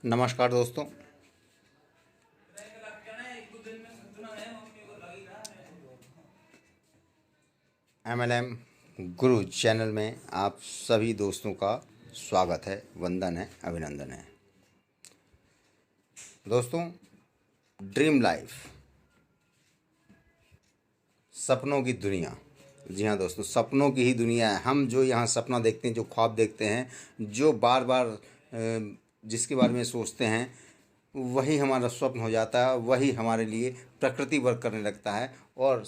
नमस्कार दोस्तों। MLM गुरु channel में आप सभी दोस्तों का स्वागत है, वंदन है, अभिनंदन है। दोस्तों, ड्रीम लाइफ, सपनों की दुनिया। जी हाँ दोस्तों, सपनों की ही दुनिया है। हम जो यहाँ सपना देखते हैं, जो ख्वाब देखते हैं, जो बार बार जिसके बारे में सोचते हैं, वही हमारा स्वप्न हो जाता है। वही हमारे लिए प्रकृति वर्क करने लगता है और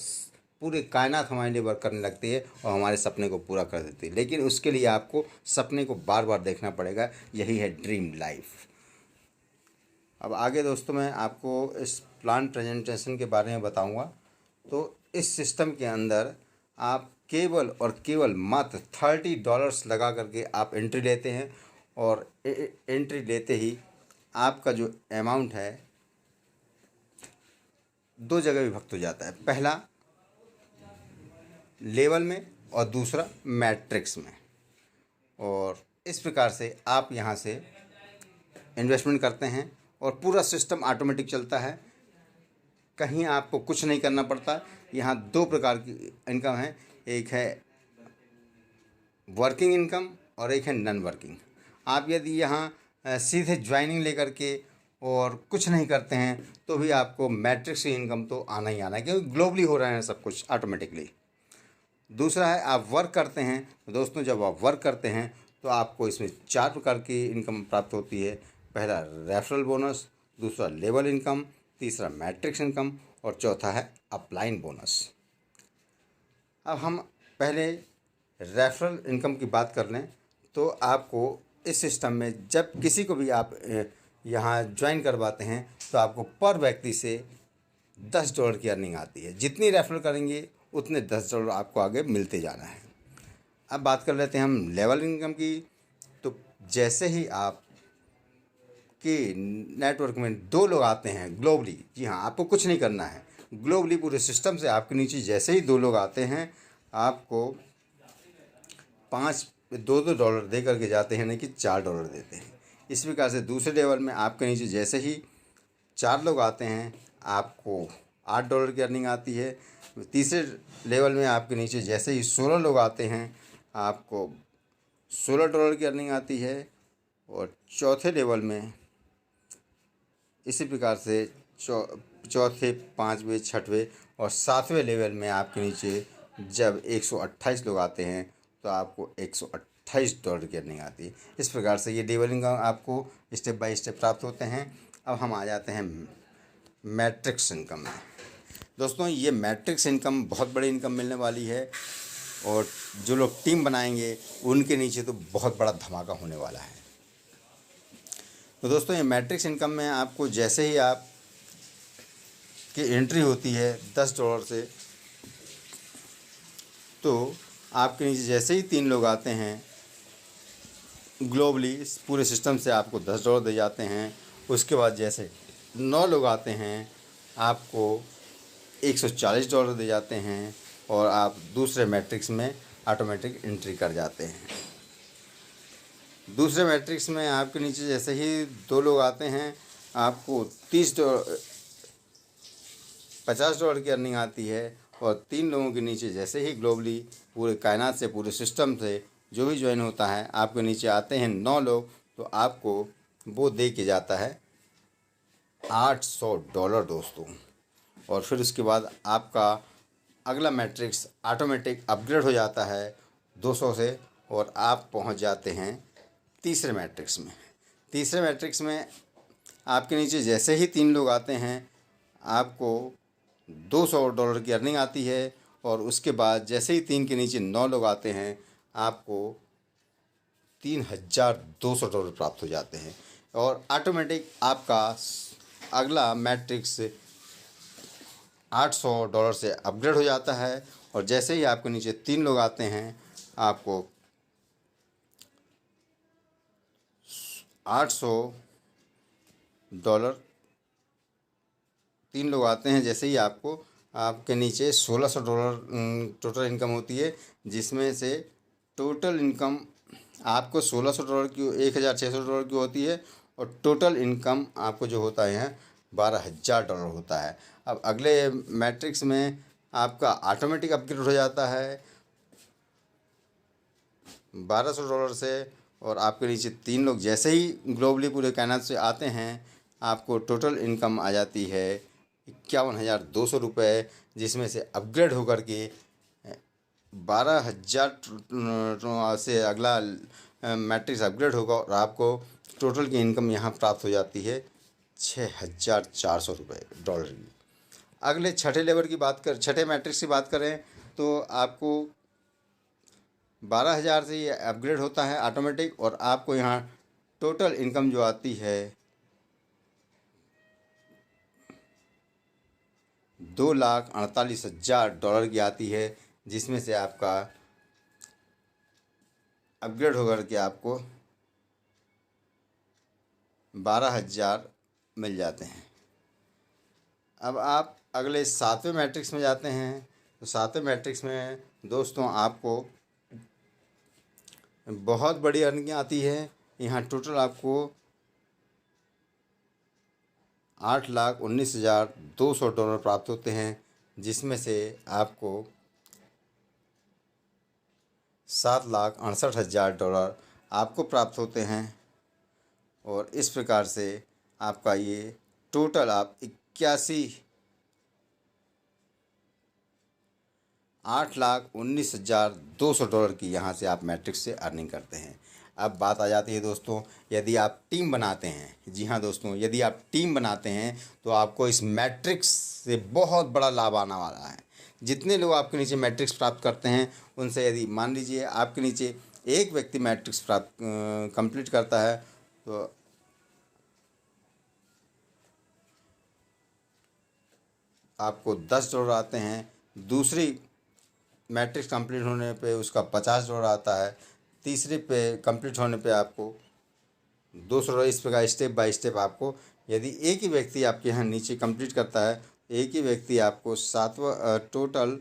पूरे कायनात हमारे लिए वर्क करने लगती है और हमारे सपने को पूरा कर देती है। लेकिन उसके लिए आपको सपने को बार बार देखना पड़ेगा। यही है ड्रीम लाइफ। अब आगे दोस्तों मैं आपको इस प्लान प्रेजेंटेशन के बारे में बताऊंगा। तो इस सिस्टम के अंदर आप केवल और केवल मात्र $30 लगा करके आप एंट्री लेते हैं और एंट्री लेते ही आपका जो अमाउंट है दो जगह विभक्त हो जाता है। पहला लेवल में और दूसरा मैट्रिक्स में। और इस प्रकार से आप यहाँ से इन्वेस्टमेंट करते हैं और पूरा सिस्टम ऑटोमेटिक चलता है। कहीं आपको कुछ नहीं करना पड़ता। यहाँ दो प्रकार की इनकम है, एक है वर्किंग इनकम और एक है नॉन वर्किंग। आप यदि यहाँ सीधे ज्वाइनिंग लेकर के और कुछ नहीं करते हैं तो भी आपको मैट्रिक्स इनकम तो आना ही आना है, क्योंकि ग्लोबली हो रहा है सब कुछ ऑटोमेटिकली। दूसरा है आप वर्क करते हैं। तो दोस्तों, जब आप वर्क करते हैं तो आपको इसमें 4 प्रकार की इनकम प्राप्त होती है। पहला रेफरल बोनस, दूसरा लेवल इनकम, तीसरा मैट्रिक्स इनकम और चौथा है अपलाइन बोनस। अब हम पहले रेफरल इनकम की बात कर लें तो आपको इस सिस्टम में जब किसी को भी आप यहाँ ज्वाइन करवाते हैं तो आपको पर व्यक्ति से $10 की अर्निंग आती है। जितनी रेफरल करेंगे उतने $10 आपको आगे मिलते जाना है। अब बात कर लेते हैं हम लेवल इनकम की। तो जैसे ही आप के नेटवर्क में 2 लोग आते हैं ग्लोबली, जी हाँ, आपको कुछ नहीं करना है, ग्लोबली पूरे सिस्टम से आपके नीचे जैसे ही 2 लोग आते हैं आपको $2 दे करके जाते हैं, नहीं कि $4 देते हैं। इस प्रकार से दूसरे लेवल में आपके नीचे जैसे ही 4 लोग आते हैं आपको $8 की अर्निंग आती है। तीसरे लेवल में आपके नीचे जैसे ही 16 लोग आते हैं आपको $16 की अर्निंग आती है। और चौथे लेवल में इसी प्रकार से चौथे, पाँचवें, छठवें और सातवें लेवल में आपके नीचे जब 128 लोग आते हैं तो आपको $128 की अर्निंग आती है। इस प्रकार से ये लेवलिंग आपको स्टेप बाय स्टेप प्राप्त होते हैं। अब हम आ जाते हैं मैट्रिक्स इनकम में। दोस्तों, ये मैट्रिक्स इनकम बहुत बड़ी इनकम मिलने वाली है और जो लोग टीम बनाएंगे उनके नीचे तो बहुत बड़ा धमाका होने वाला है। तो दोस्तों, ये मैट्रिक्स इनकम में आपको जैसे ही आप की एंट्री होती है $10 से, तो आपके नीचे जैसे ही 3 लोग आते हैं ग्लोबली पूरे सिस्टम से आपको $10 दे जाते हैं। उसके बाद जैसे 9 लोग आते हैं आपको $140 दे जाते हैं और आप दूसरे मैट्रिक्स में ऑटोमेटिक एंट्री कर जाते हैं। दूसरे मैट्रिक्स में आपके नीचे जैसे ही 2 लोग आते हैं आपको $50 की अर्निंग आती है। और 3 लोगों के नीचे जैसे ही ग्लोबली पूरे कायनात से, पूरे सिस्टम से जो भी ज्वाइन होता है, आपके नीचे आते हैं 9 लोग, तो आपको वो दे के जाता है $800 दोस्तों। और फिर उसके बाद आपका अगला मैट्रिक्स ऑटोमेटिक अपग्रेड हो जाता है 200 से और आप पहुंच जाते हैं तीसरे मैट्रिक्स में। तीसरे मैट्रिक्स में आपके नीचे जैसे ही 3 लोग आते हैं आपको $200 की अर्निंग आती है। और उसके बाद जैसे ही 3 के नीचे 9 लोग आते हैं आपको $3200 प्राप्त हो जाते हैं और ऑटोमेटिक आपका अगला मैट्रिक्स $800 से अपग्रेड हो जाता है। और जैसे ही आपके नीचे 3 लोग आते हैं आपको $800, 3 लोग आते हैं जैसे ही आपके नीचे $1600 टोटल इनकम होती है, जिसमें से टोटल इनकम आपको $1600 की, $1600 की होती है और टोटल इनकम आपको जो होता है यहाँ $12,000 होता है। अब अगले मैट्रिक्स में आपका ऑटोमेटिक अपग्रेड हो जाता है $1200 से, और आपके नीचे 3 लोग जैसे ही ग्लोबली पूरे कायनात से आते हैं आपको टोटल इनकम आ जाती है $51,200, जिसमें से अपग्रेड होकर के 12,000 से अगला मैट्रिक्स अपग्रेड होगा और आपको टोटल की इनकम यहाँ प्राप्त हो जाती है $6,400 की। अगले छठे मैट्रिक्स की बात करें तो आपको 12,000 से ये अपग्रेड होता है ऑटोमेटिक, और आपको यहाँ टोटल इनकम जो आती है $2,48,000 की आती है, जिसमें से आपका अपग्रेड होकर के आपको 12,000 मिल जाते हैं। अब आप अगले 7वें मैट्रिक्स में जाते हैं तो 7वें मैट्रिक्स में दोस्तों आपको बहुत बड़ी अर्निंग आती है। यहाँ टोटल आपको $8,19,200 प्राप्त होते हैं, जिसमें से आपको $7,68,000 आपको प्राप्त होते हैं। और इस प्रकार से आपका ये टोटल आप $8,19,200 की यहाँ से आप मैट्रिक्स से अर्निंग करते हैं। अब बात आ जाती है दोस्तों, यदि आप टीम बनाते हैं, जी हाँ दोस्तों, यदि आप टीम बनाते हैं तो आपको इस मैट्रिक्स से बहुत बड़ा लाभ आने वाला है। जितने लोग आपके नीचे मैट्रिक्स प्राप्त करते हैं उनसे, यदि मान लीजिए आपके नीचे एक व्यक्ति मैट्रिक्स प्राप्त कंप्लीट करता है तो आपको $10 आते हैं। दूसरी मैट्रिक्स कंप्लीट होने पे उसका $50 आता है। तीसरे पे कंप्लीट होने पे आपको $200। इस प्रकार स्टेप बाय स्टेप आपको, यदि एक ही व्यक्ति आपके यहाँ नीचे कंप्लीट करता है, एक ही व्यक्ति आपको टोटल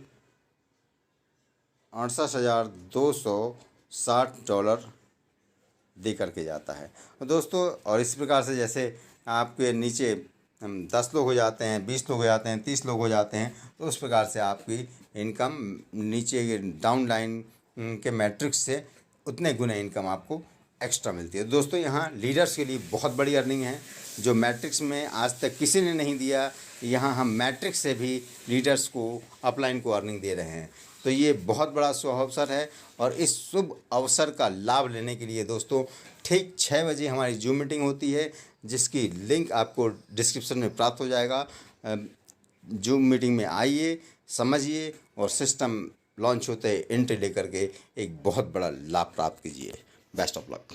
$68,260 दे करके जाता है दोस्तों। और इस प्रकार से जैसे आपके नीचे 10 लोग हो जाते हैं, 20 लोग हो जाते हैं, 30 लोग हो जाते हैं, तो उस प्रकार से आपकी इनकम नीचे डाउन लाइन के मैट्रिक्स से उतने गुने इनकम आपको एक्स्ट्रा मिलती है दोस्तों। यहाँ लीडर्स के लिए बहुत बड़ी अर्निंग है, जो मैट्रिक्स में आज तक किसी ने नहीं दिया। यहाँ हम मैट्रिक्स से भी लीडर्स को, अपलाइन को अर्निंग दे रहे हैं, तो ये बहुत बड़ा शुभ अवसर है। और इस शुभ अवसर का लाभ लेने के लिए दोस्तों ठीक 6 बजे हमारी जूम मीटिंग होती है, जिसकी लिंक आपको डिस्क्रिप्शन में प्राप्त हो जाएगा। जूम मीटिंग में आइए, समझिए और सिस्टम लॉन्च होते ही एंट्री लेकर के एक बहुत बड़ा लाभ प्राप्त कीजिए। Best of luck.